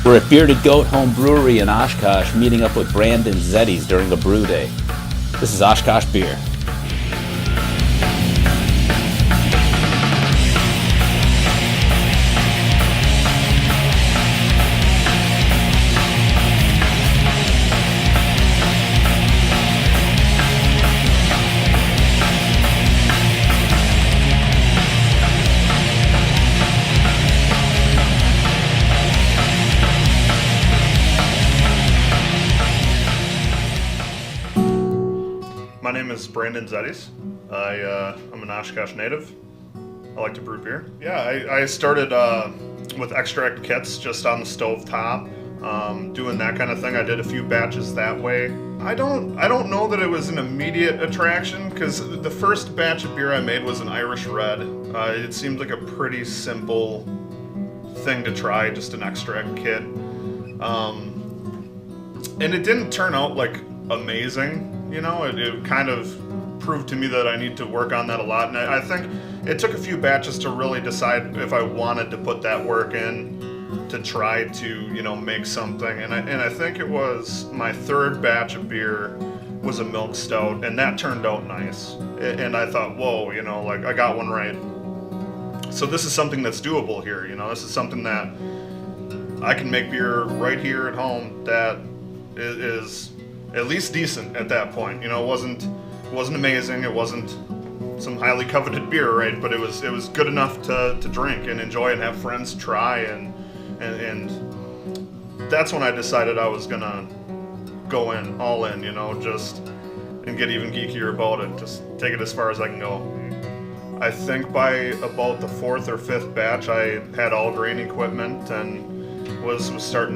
We're at Bearded Goat Home Brewery in Oshkosh, meeting up with Brandon Zeddies during a brew day. This is Oshkosh Beer. My name is Brandon Zeddies. I'm an Oshkosh native. I like to brew beer. Yeah, I started with extract kits just on the stove top, doing that kind of thing. I did a few batches that way. I don't know that it was an immediate attraction because the first batch of beer I made was an Irish Red. It seemed like a pretty simple thing to try, just an extract kit. And it didn't turn out like amazing. You know, it kind of proved to me that I need to work on that a lot. And I think it took a few batches to really decide if I wanted to put that work in to try to, make something. And I think it was my third batch of beer was a milk stout, and that turned out nice. And I thought, whoa, I got one right. So this is something that's doable here. This is something that I can make beer right here at home that is at least decent at that point. It wasn't amazing. It wasn't some highly coveted beer, right? But it was good enough to drink and enjoy and have friends try, and that's when I decided I was gonna go all in, just and get even geekier about it. Just take it as far as I can go. I think by about the fourth or fifth batch, I had all grain equipment and was starting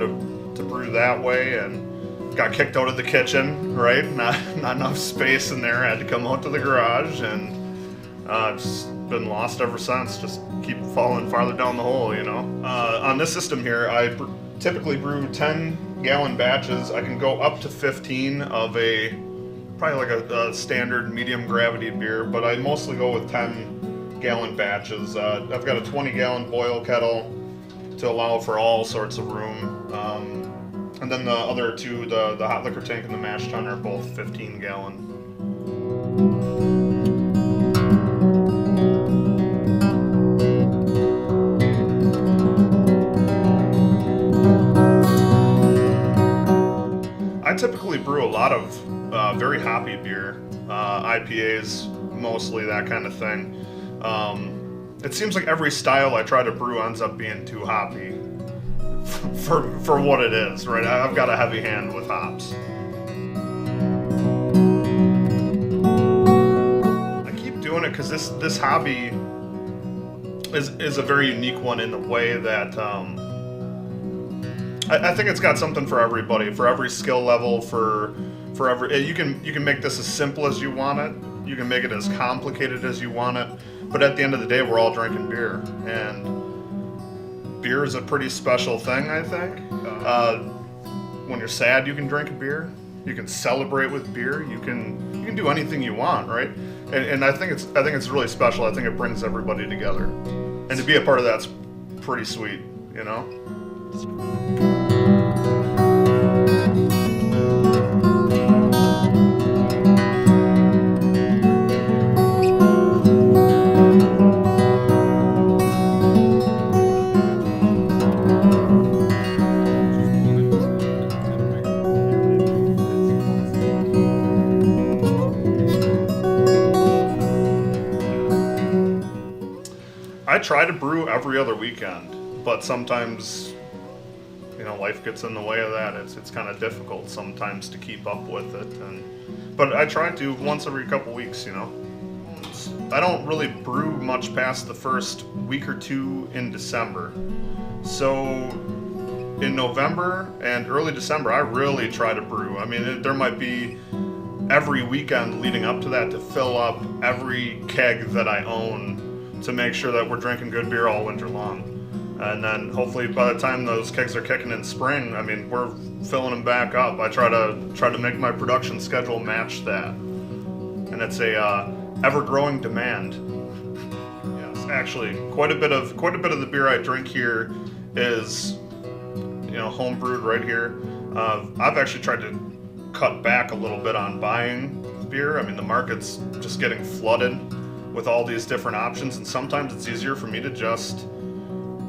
to brew that way, and got kicked out of the kitchen, right? Not enough space in there. I had to come out to the garage, and just been lost ever since. Just keep falling farther down the hole, On this system here, I typically brew 10-gallon batches. I can go up to 15 of probably like a standard medium gravity beer, but I mostly go with 10-gallon batches. I've got a 20-gallon boil kettle to allow for all sorts of room. And then the other two, the hot liquor tank and the mash tun, are both 15-gallon. I typically brew a lot of very hoppy beer, IPAs mostly, that kind of thing. It seems like every style I try to brew ends up being too hoppy. For what it is, right? I've got a heavy hand with hops. I keep doing it because this hobby is a very unique one in the way that I think it's got something for everybody, for every skill level, for every. You can make this as simple as you want it. You can make it as complicated as you want it. But at the end of the day, we're all drinking beer, and beer is a pretty special thing, I think. When you're sad, you can drink a beer. You can celebrate with beer. You can do anything you want, right? And I think it's really special. I think it brings everybody together, and to be a part of that's pretty sweet, I try to brew every other weekend, but sometimes, life gets in the way of that. It's kind of difficult sometimes to keep up with it, but I try to once every couple weeks. I don't really brew much past the first week or two in December. So in November and early December, I really try to brew. I mean, there might be every weekend leading up to that to fill up every keg that I own to make sure that we're drinking good beer all winter long. And then hopefully by the time those kegs are kicking in spring, we're filling them back up. I try to make my production schedule match that. And it's a ever-growing demand. Yes, actually, quite a bit of the beer I drink here is homebrewed right here. I've actually tried to cut back a little bit on buying beer. I mean, the market's just getting flooded with all these different options, and sometimes it's easier for me to just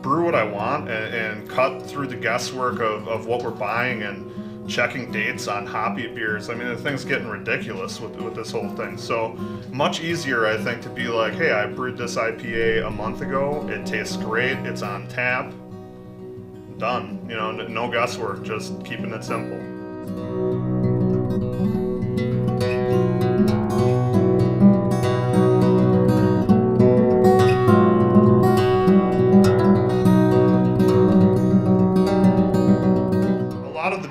brew what I want and cut through the guesswork of what we're buying and checking dates on hoppy beers. I mean, the thing's getting ridiculous with this whole thing. So much easier, I think, to be like, hey, I brewed this IPA a month ago. It tastes great. It's on tap. Done. No guesswork. Just keeping it simple.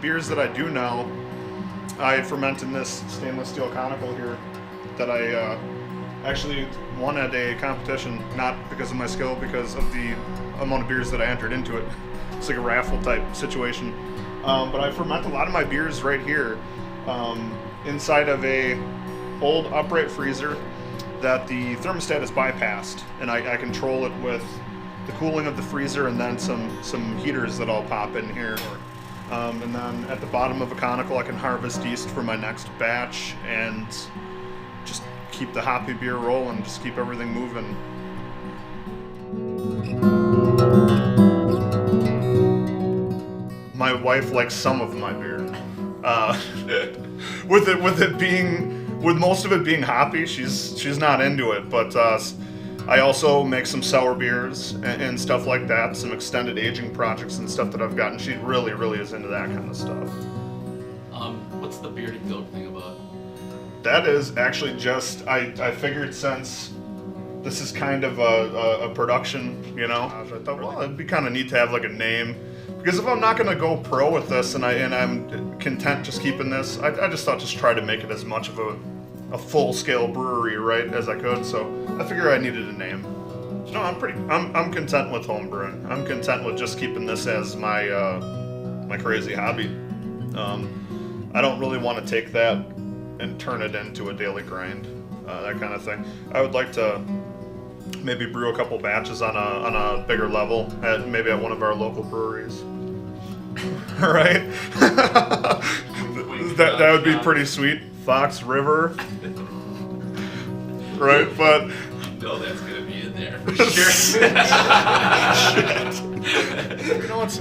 Beers that I do now, I ferment in this stainless steel conical here that I actually won at a competition, not because of my skill, because of the amount of beers that I entered into it. It's like a raffle type situation. But I ferment a lot of my beers right here inside of a old upright freezer that the thermostat is bypassed, and I control it with the cooling of the freezer and then some heaters that I'll pop in here. And then at the bottom of a conical, I can harvest yeast for my next batch and just keep the hoppy beer rolling, just keep everything moving. My wife likes some of my beer. With most of it being hoppy, she's not into it, but I also make some sour beers and stuff like that, some extended aging projects and stuff that I've gotten. She really, really is into that kind of stuff. What's the bearded goat thing about? That is actually just, I figured since this is kind of a production, I thought, well, it'd be kind of neat to have like a name. Because if I'm not going to go pro with this and I'm content just keeping this, I just thought just try to make it as much of a full-scale brewery, right, as I could. So I figured I needed a name. No, I'm content with homebrewing. I'm content with just keeping this as my my crazy hobby. I don't really want to take that and turn it into a daily grind, that kind of thing. I would like to maybe brew a couple batches on a bigger level, maybe at one of our local breweries. Right? that would be pretty sweet. Fox River. Right, but no, that's gonna be in there for sure.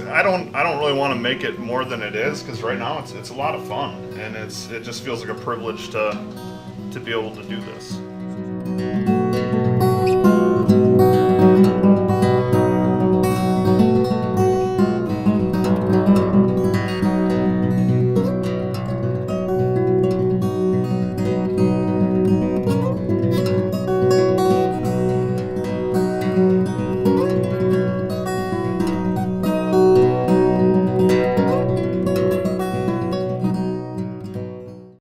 I don't really want to make it more than it is, because right now it's a lot of fun, and it just feels like a privilege to be able to do this.